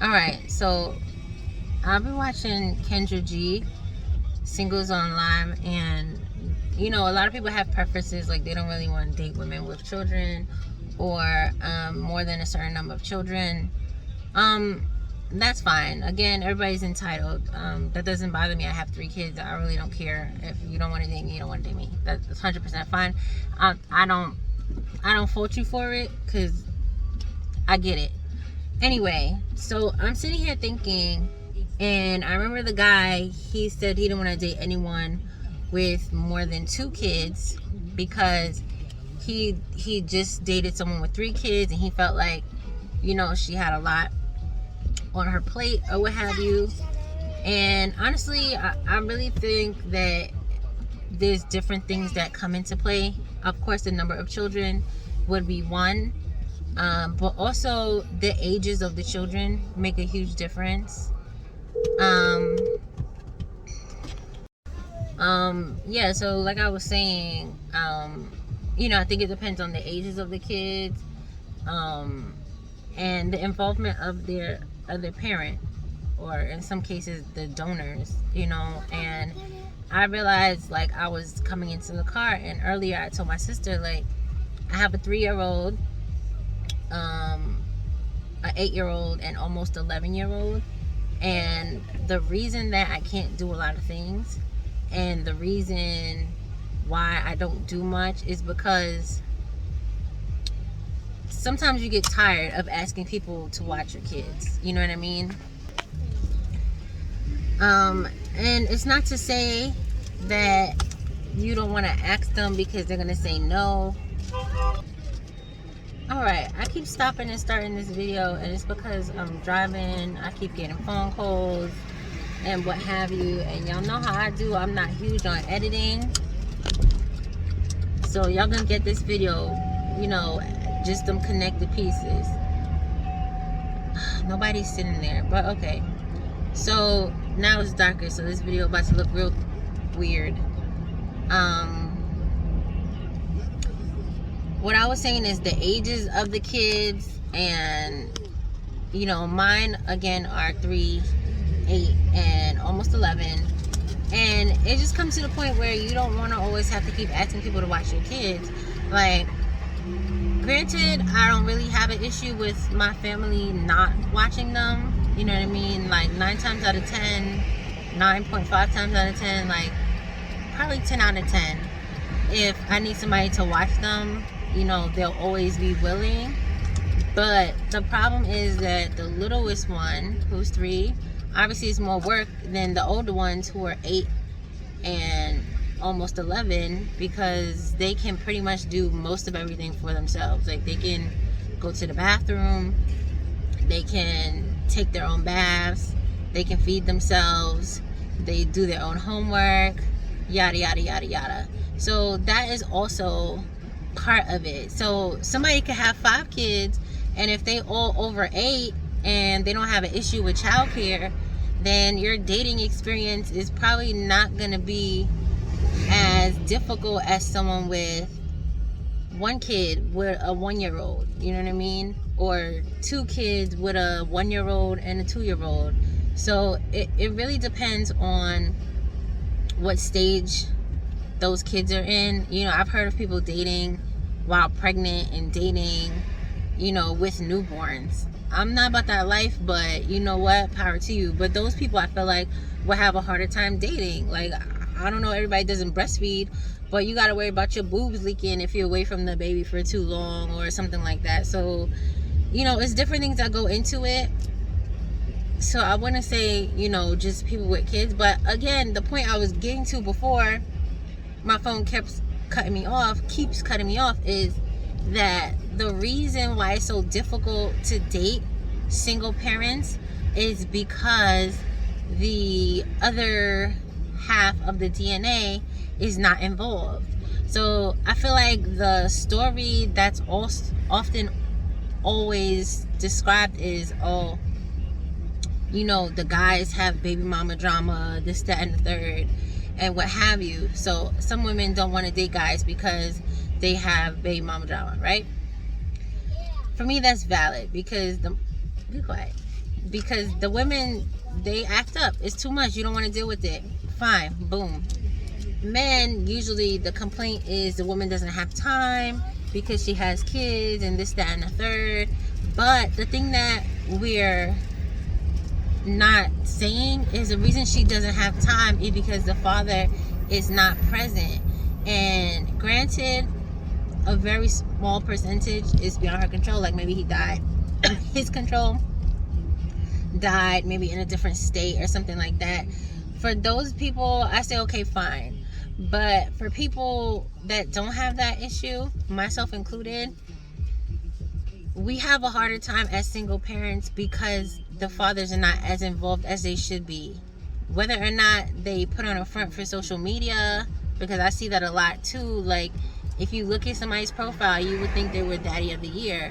Alright, so I've been watching Kendra G Singles Online, and a lot of people have preferences, like they don't really want to date women with children or more than a certain number of children. That's fine. Again, everybody's entitled. That doesn't bother me. I have 3 kids. I really don't care. If you don't want to date me, you don't want to date me. That's 100% fine. I don't fault you for it, because I get it. Anyway, so I'm sitting here thinking, and I remember the guy, he said he didn't want to date anyone with more than 2 kids because he just dated someone with 3 kids, and he felt like, she had a lot on her plate or what have you. And honestly, I really think that there's different things that come into play. Of course, the number of children would be one. But also the ages of the children make a huge difference. Yeah, so like I was saying, I think it depends on the ages of the kids, and the involvement of their other parent, or in some cases the donors, and I realized, like, I was coming into the car, and earlier I told my sister, like, I have a 3-year-old, an 8-year-old, and almost 11-year-old. And the reason that I can't do a lot of things, and the reason why I don't do much, is because sometimes you get tired of asking people to watch your kids. You know what I mean? And it's not to say that you don't want to ask them because they're going to say no. Alright, I keep stopping and starting this video, and it's because I'm driving. I keep getting phone calls and what have you, and y'all know how I do. I'm not huge on editing, so y'all gonna get this video, just them connected pieces. Nobody's sitting there, but okay. So now it's darker, so this video about to look real weird. What I was saying is the ages of the kids, and mine again are 3, 8, and almost 11, and it just comes to the point where you don't want to always have to keep asking people to watch your kids. Like, granted, I don't really have an issue with my family not watching them, you know what I mean? Like 9 times out of 10, 9.5 times out of 10, like probably 10 out of 10, if I need somebody to watch them, they'll always be willing. But the problem is that the littlest one, who's 3, obviously is more work than the older ones, who are 8 and almost 11, because they can pretty much do most of everything for themselves. Like, they can go to the bathroom, they can take their own baths, they can feed themselves, they do their own homework, yada yada yada yada. So that is also part of it. So somebody could have 5 kids, and if they all over 8 and they don't have an issue with childcare, then your dating experience is probably not going to be as difficult as someone with 1 kid with a 1-year-old, you know what I mean? Or 2 kids with a 1-year-old and a 2-year-old. So it really depends on what stage those kids are in. I've heard of people dating while pregnant and dating, with newborns. I'm not about that life, but you know what? Power to you. But those people, I feel like, will have a harder time dating. Like, I don't know, everybody doesn't breastfeed, but you got to worry about your boobs leaking if you're away from the baby for too long or something like that. So, it's different things that go into it. So I wouldn't say, just people with kids. But again, the point I was getting to before my phone keeps cutting me off, is that the reason why it's so difficult to date single parents is because the other half of the DNA is not involved. So I feel like the story that's often always described is, the guys have baby mama drama, this, that, and the third, and what have you. So some women don't want to date guys because they have baby mama drama, right? For me, that's valid, because be quiet. because the women, they act up. It's too much. You don't want to deal with it. Fine. Boom. Men, usually the complaint is the woman doesn't have time because she has kids and this, that, and the third. But the thing that we're not saying is the reason she doesn't have time is because the father is not present. And granted, a very small percentage is beyond her control. Like maybe he died, his control, died maybe in a different state or something like that. For those people, I say okay, fine. But for people that don't have that issue, myself included, we have a harder time as single parents because the fathers are not as involved as they should be. Whether or not they put on a front for social media, because I see that a lot too. Like, if you look at somebody's profile, you would think they were daddy of the year.